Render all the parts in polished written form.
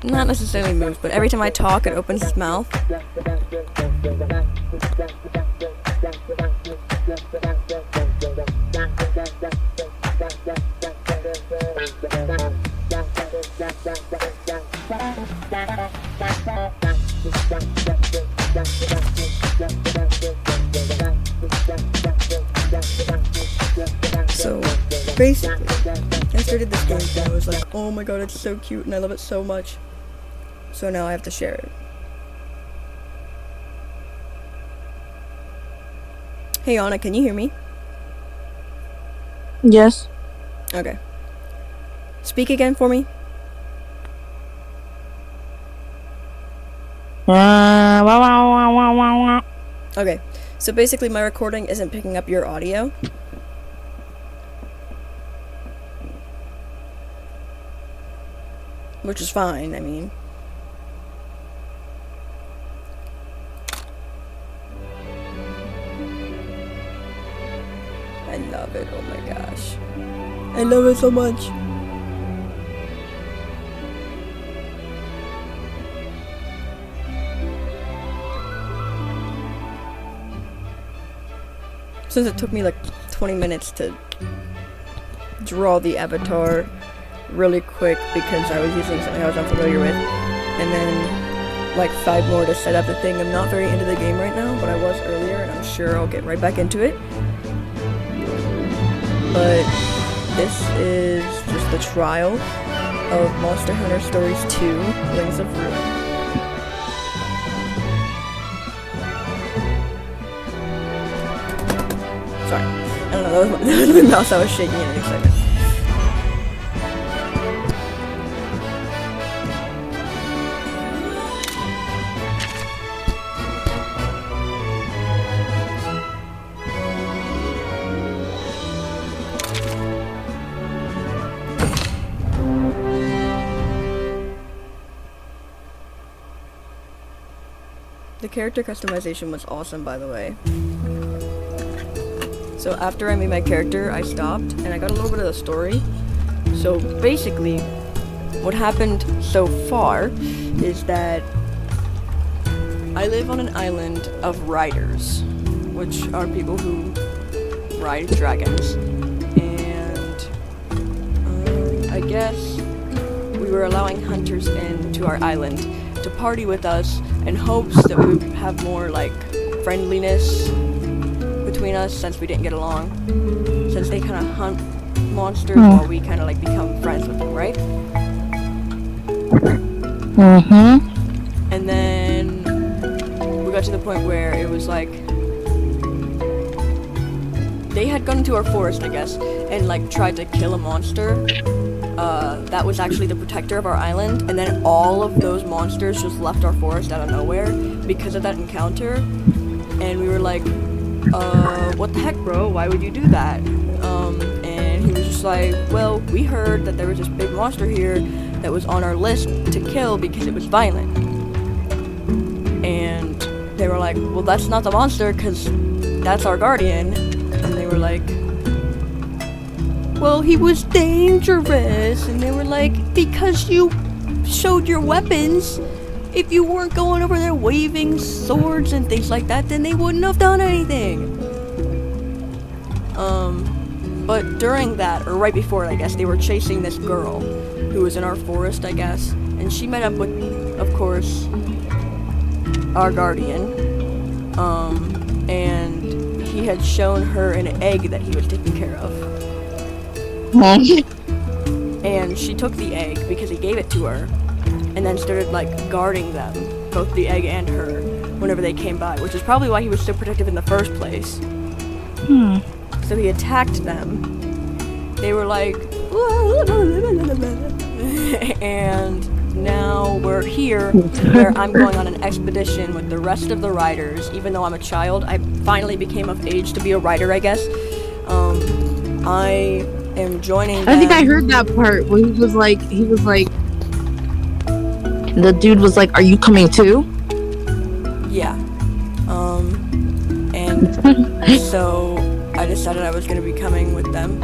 not necessarily moves, but every time I talk, it opens its mouth. So, basically, I started this game and I was like, oh my god, it's so cute and I love it so much. So now I have to share it. Hey Anna, can you hear me? Yes. Okay. Speak again for me. Okay, so basically my recording isn't picking up your audio. Which is fine, I mean. I love it, oh my gosh. I love it so much. Since it took me like 20 minutes to draw the avatar really quick because I was using something I was unfamiliar with, and then like 5 more to set up the thing. I'm not very into the game right now, but I was earlier, and I'm sure I'll get right back into it. But this is just the trial of Monster Hunter Stories 2, Wings of Ruin. Sorry, I don't know, that was my mouse I was shaking in excitement. The character customization was awesome, by the way. So after I made my character, I stopped, and I got a little bit of the story. So basically, what happened so far is that I live on an island of riders, which are people who ride dragons. And I guess we were allowing hunters into our island to party with us in hopes that we would have more like friendliness between us since we didn't get along. Since they kind of hunt monsters while we kind of like become friends with them, right? Mm-hmm. And then we got to the point where it was like they had gone into our forest, I guess, and like tried to kill a monster. That was actually the protector of our island, and then all of those monsters just left our forest out of nowhere because of that encounter. And we were like, what the heck, bro? Why would you do that? And he was just like, well, we heard that there was this big monster here that was on our list to kill because it was violent. And they were like, well, that's not the monster because that's our guardian. And they were like, well, he was dangerous. And they were like, because you showed your weapons. If you weren't going over there waving swords and things like that, then they wouldn't have done anything. But during that, or right before it, I guess, they were chasing this girl who was in our forest, I guess. And she met up with, of course, our guardian. And he had shown her an egg that he was taking care of. And she took the egg because he gave it to her, and then started like guarding them, both the egg and her, whenever they came by, which is probably why he was so protective in the first place. So he attacked them. They were like, and now we're here where I'm going on an expedition with the rest of the riders. Even though I'm a child, I finally became of age to be a rider, I guess. I am joining them. I think I heard that part where he was like, the dude was like, are you coming too? Yeah. And so I decided I was going to be coming with them.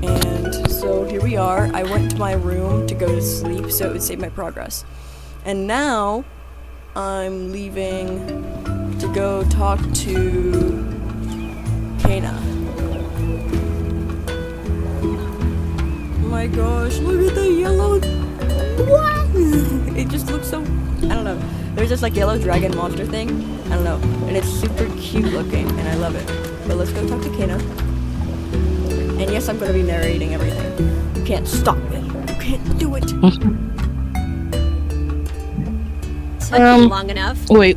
And so here we are, I went to my room to go to sleep so it would save my progress. And now I'm leaving to go talk to Kana. Oh my gosh, look at the yellow. What? It just looks so, I don't know. There's this like yellow dragon monster thing. I don't know. And it's super cute looking and I love it. But let's go talk to Kana. And yes, I'm going to be narrating everything. You can't stop me. You can't do it. Took you long enough. Wait.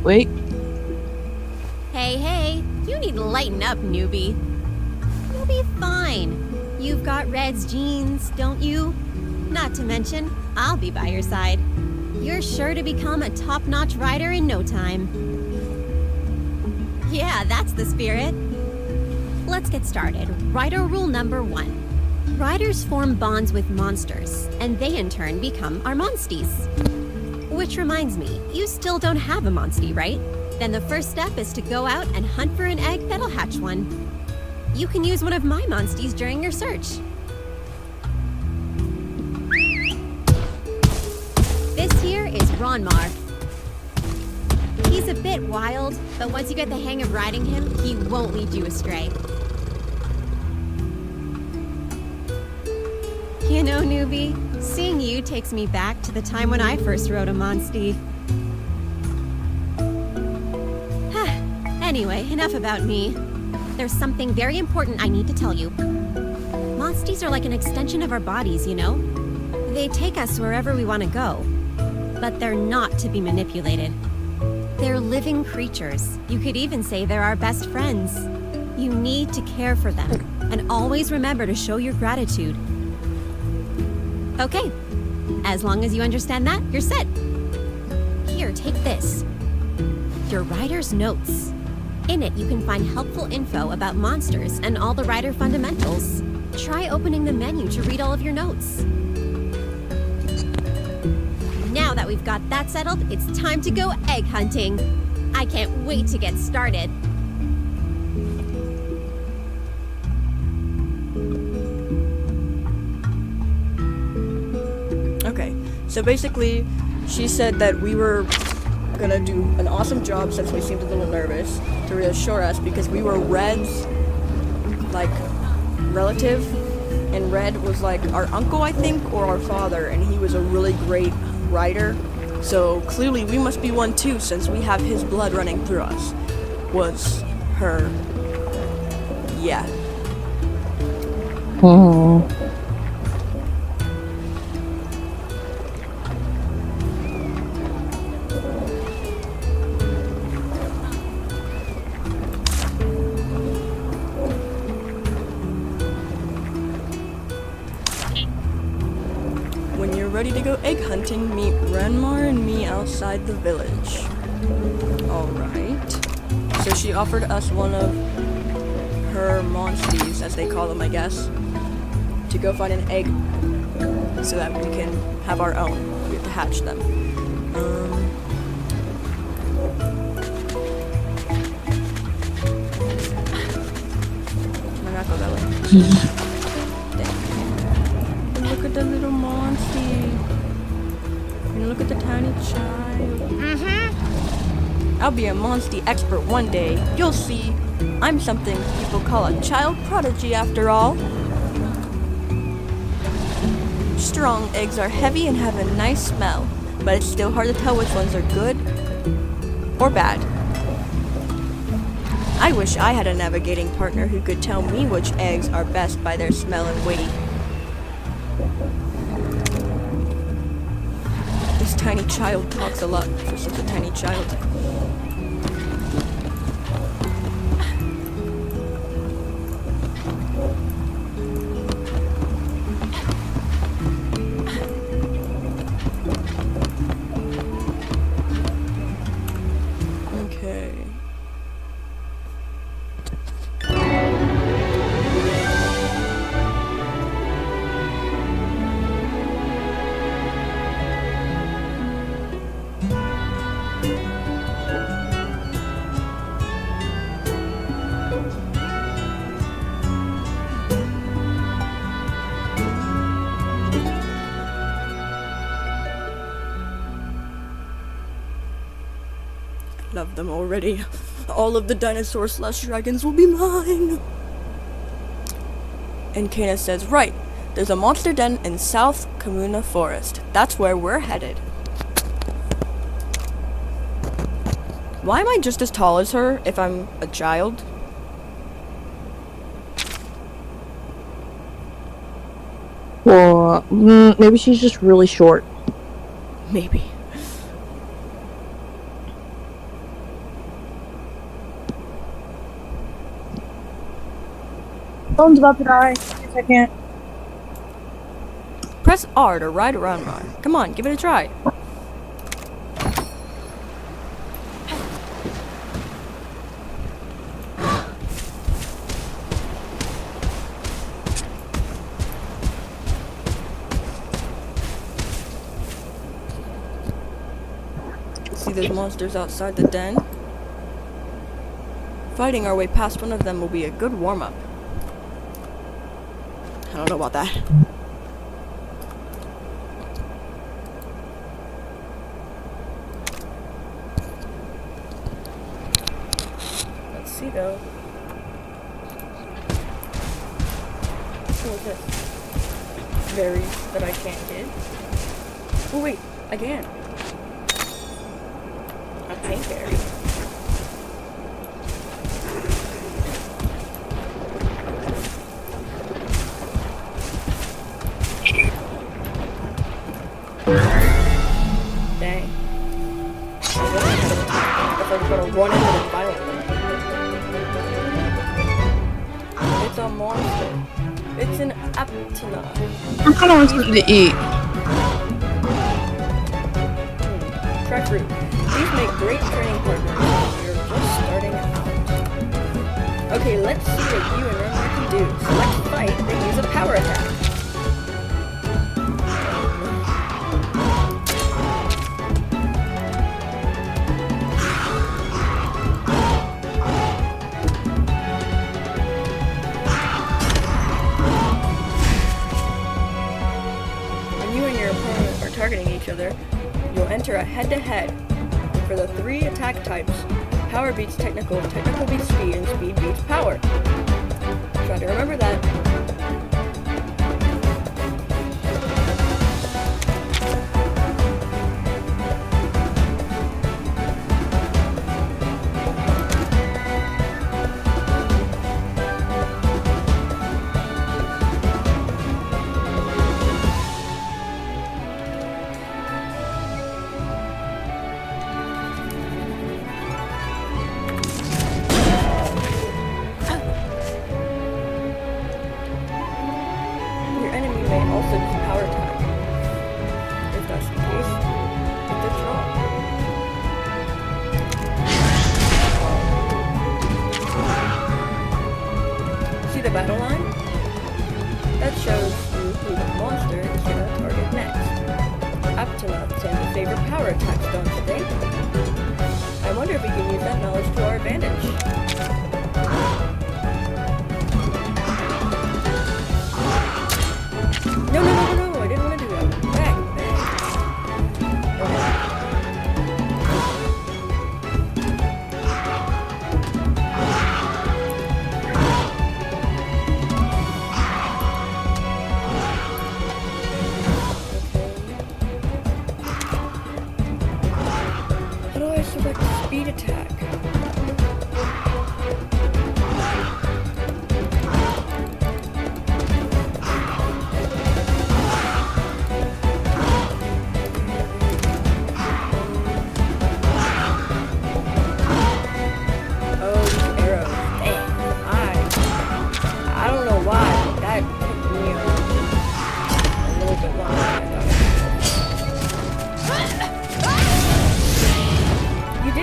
Hey, you need to lighten up, newbie. You'll be fine. You've got Red's genes, don't you? Not to mention, I'll be by your side. You're sure to become a top-notch rider in no time. Yeah, that's the spirit. Let's get started. Rider rule number 1. Riders form bonds with monsters, and they in turn become our monsties. Which reminds me, you still don't have a monstie, right? Then the first step is to go out and hunt for an egg that'll hatch one. You can use one of my monsties during your search. This here is Ronmar. He's a bit wild, but once you get the hang of riding him, he won't lead you astray. You know, newbie, seeing you takes me back to the time when I first rode a monstie. Anyway, enough about me. There's something very important I need to tell you. Monsties are like an extension of our bodies, you know? They take us wherever we want to go. But they're not to be manipulated. They're living creatures. You could even say they're our best friends. You need to care for them, and always remember to show your gratitude. Okay, as long as you understand that, you're set. Here, take this. Your rider's notes. In it, you can find helpful info about monsters and all the rider fundamentals. Try opening the menu to read all of your notes. Now that we've got that settled, it's time to go egg hunting. I can't wait to get started. Okay, so basically, she said that we were gonna do an awesome job since we seemed a little nervous to reassure us because we were Red's, like, relative, and Red was like our uncle, I think, or our father, and he was a really great rider. So clearly we must be one too since we have his blood running through us. Was her. Yeah. Oh. When you're ready to go egg hunting, meet Renmar and me outside the village. Alright. So she offered us one of her monsties, as they call them, I guess, to go find an egg so that we can have our own. We have to hatch them. Can I not go that way? Dang. Look at the little monstie. And look at the tiny child. I'll be a monstie expert one day. You'll see. I'm something people call a child prodigy after all. Strong eggs are heavy and have a nice smell, but it's still hard to tell which ones are good or bad. I wish I had a navigating partner who could tell me which eggs are best by their smell and weight. This tiny child talks a lot for such a tiny child. Okay. love them already. All of the dinosaur/dragons will be mine. And Kana says, right, there's a monster den in South Kamuna Forest. That's where we're headed. Why am I just as tall as her if I'm a child? Well, maybe she's just really short. Maybe. Phone's about to die. Yes, I can't. Press R to ride around Rar. Come on, give it a try. See those monsters outside the den? Fighting our way past one of them will be a good warm-up. I don't know about that. Let's see though. What is this? Berries that I can't get. Oh wait, I can. A pink berry. Dang. I was gonna run into the violently. It's a monster. It's an Aptina. I'm kind of want something to eat. Try fruit. These make great training partners when you're just starting out. Okay, let's see what you and Roma can do. Select fight, then use a power attack. When you and your opponent are targeting each other, you'll enter a head-to-head. For the 3 attack types, power beats technical, technical beats speed, and speed beats power. Try to remember that. Also use power attack. If that's the case, hit the draw. See the battle line? That shows you who the monster is gonna target next. Aptina tend to favor power attacks, don't they? I wonder if we can use that knowledge to our advantage. No, I didn't want to do that. Back. How do I select speed attack?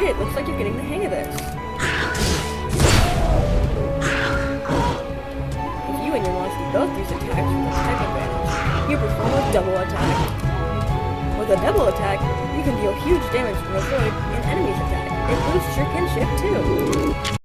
It looks like you're getting the hang of this. If you and your monster both use attacks with a type advantage, you perform a double attack. With a double attack, you can deal huge damage from a void an enemy's attack. It boosts your kinship too.